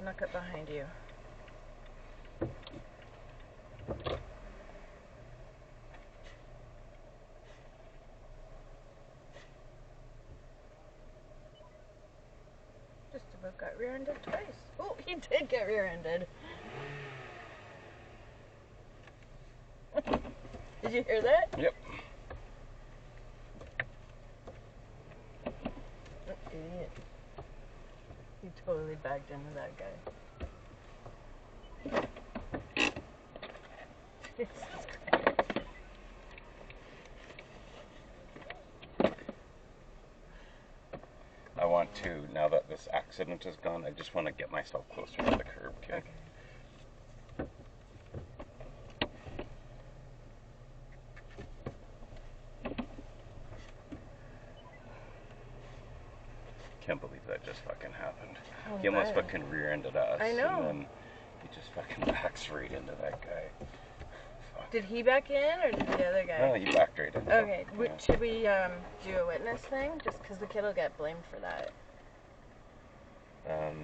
snuck up behind you. Just about got rear-ended twice. Oh, he did get rear-ended. Did you hear that? Yep. Idiot. He totally backed into that guy. Jesus Christ. I want to, now that this accident is gone, I just want to get myself closer to the curb, okay? Okay. Can't believe that just fucking happened. Oh, He almost man. fucking rear-ended us. I know. And then he just fucking backs right into that guy. Fuck. Did he back in, or did the other guy? No, he backed right in. Okay, Yeah. should we do a witness thing? Just because the kid will get blamed for that.